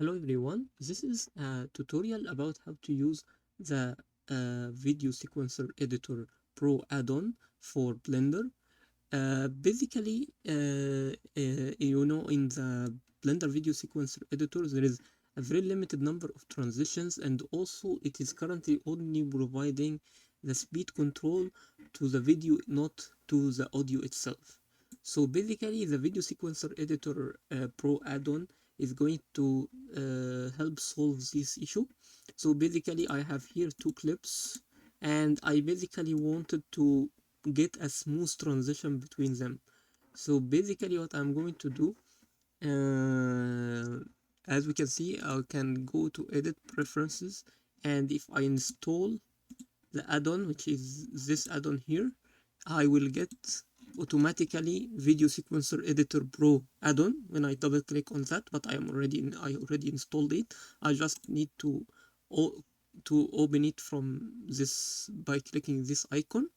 Hello everyone, this is a tutorial about how to use the Video Sequencer Editor Pro add-on for Blender. Basically, in the Blender Video Sequencer Editor, there is a very limited number of transitions, and also it is currently only providing the speed control to the video, not to the audio itself. So basically, the Video Sequencer Editor Pro add-on is going to help solve this issue. So basically, I have here two clips, and I basically wanted to get a smooth transition between them. So basically what I'm going to do, as we can see, I can go to edit preferences, and if I install the add-on, which is this add-on here, I will get automatically Video Sequencer Editor Pro add-on when I double click on that, but I already installed it. I just need to open it from this by clicking this icon.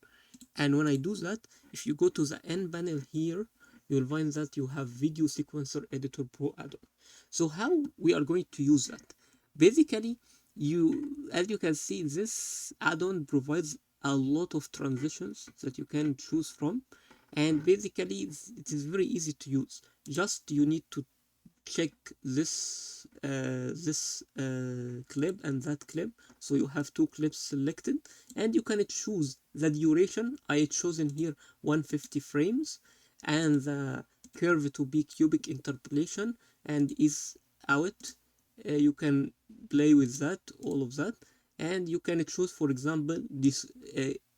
And when I do that, if you go to the N panel here, you'll find that you have Video Sequencer Editor Pro add-on. So how we are going to use that? Basically, as you can see, this add-on provides a lot of transitions that you can choose from, and basically it is very easy to use. Just you need to check this clip and that clip, so you have two clips selected, and you can choose the duration. I chosen here 150 frames, and the curve to be cubic interpolation and is out. You can play with that, all of that, and you can choose, for example, this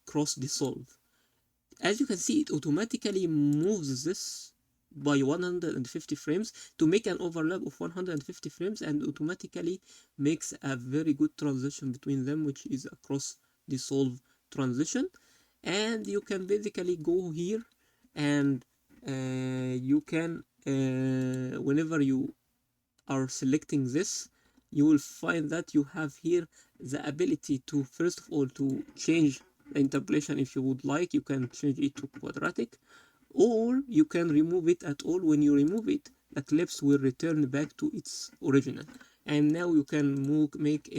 cross dissolve. As you can see, it automatically moves this by 150 frames to make an overlap of 150 frames, and automatically makes a very good transition between them, which is a cross dissolve transition. And you can basically go here, and you can whenever you are selecting this, you will find that you have here the ability to, first of all, to change the interpolation. If you would like, you can change it to quadratic, or you can remove it at all. When you remove it, the clips will return back to its original, and now you can make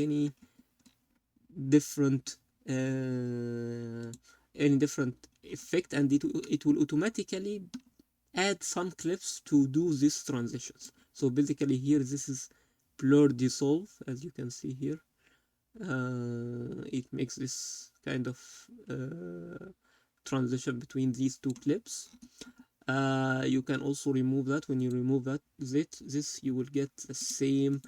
different uh, any different effect, and it will automatically add some clips to do these transitions. So basically here, this is blur dissolve, as you can see here. It makes this kind of transition between these two clips. You can also remove that. When you remove this, you will get the same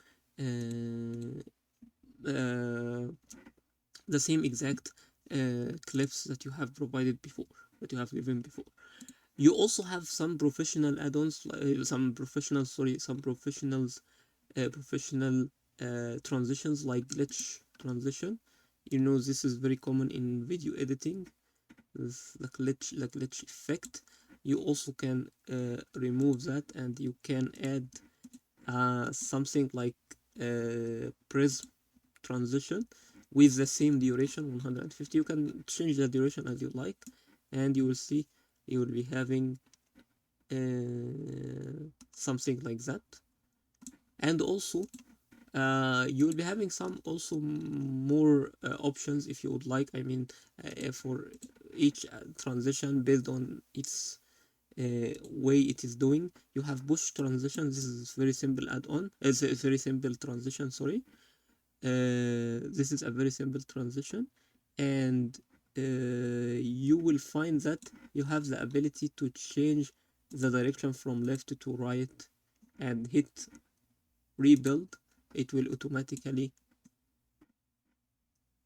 exact clips that you have provided before, that you have given before. You also have some professional add-ons, some professional transitions, like glitch transition. This is very common in video editing, with the glitch effect. You also can remove that, and you can add something like prism transition with the same duration, 150. You can change the duration as you like, and you will see you will be having something like that. And also you will be having some also more options, if you would like. I mean, for each transition based on its way it is doing. You have push transition. This is very simple add-on. It's a very simple transition, sorry. This is a very simple transition, and you will find that you have the ability to change the direction from left to right, and hit rebuild. It will automatically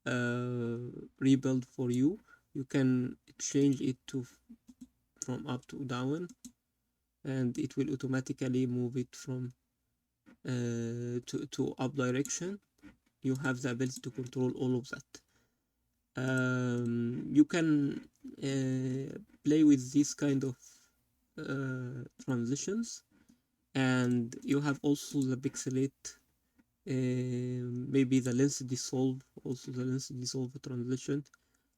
rebuild for you. You can change it to from up to down, and it will automatically move it from to up direction. You have the ability to control all of that. You can play with these kind of transitions, and you have also the pixelate, maybe the lens dissolve, also the lens dissolve transition,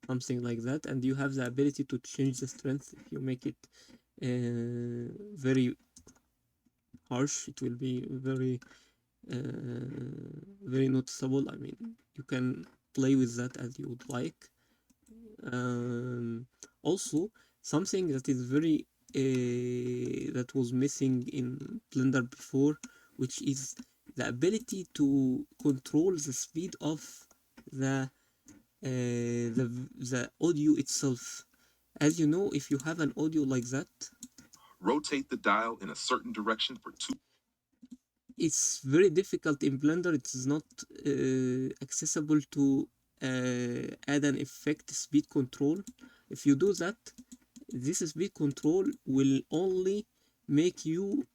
something like that. And you have the ability to change the strength. If you make it very harsh, it will be very very noticeable. I mean, you can play with that as you would like. Also, something that is very that was missing in Blender before, which is the ability to control the speed of the the audio itself. As you know, if you have an audio like that, Rotate the dial in a certain direction for 2. it's very difficult in Blender. It is not accessible to add an effect speed control. If you do that, this speed control will only make you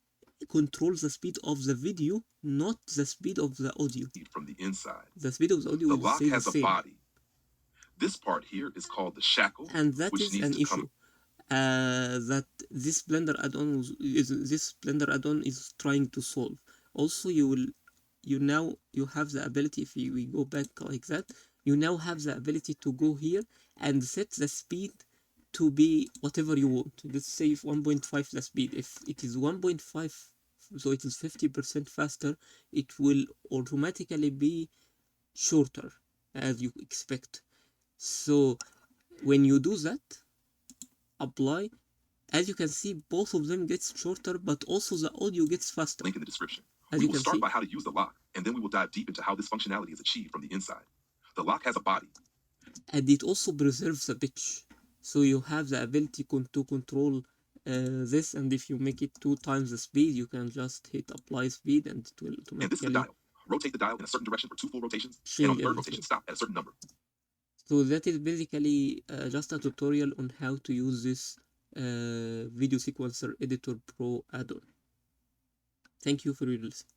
control the speed of the video, not the speed of the audio. From the inside. The speed of the audio The will lock stay the has a same. body. This part here is called the shackle, And that which is needs an to issue. That this Blender add-on is trying to solve. Also, you have the ability, if we go back like that, you now have the ability to go here and set the speed to be whatever you want. Let's say 1.5 the speed. If it is 1.5, so it is 50% faster, it will automatically be shorter as you expect. So when you do that, apply, as you can see, both of them gets shorter, but also the audio gets faster. Link in the description. As we you will can start see. by how to use the lock, and then we will dive deep into how this functionality is achieved from the inside. The lock has a body. And it also preserves the pitch. So you have the ability to control this, and if you make it 2 times the speed, you can just hit apply speed and it will And this is the automatically dial. Rotate the dial in a certain direction for 2 full rotations, and on change the third everything. rotation, stop at a certain number. So that is basically just a tutorial on how to use this Video Sequencer Editor Pro add-on. Thank you for your listening.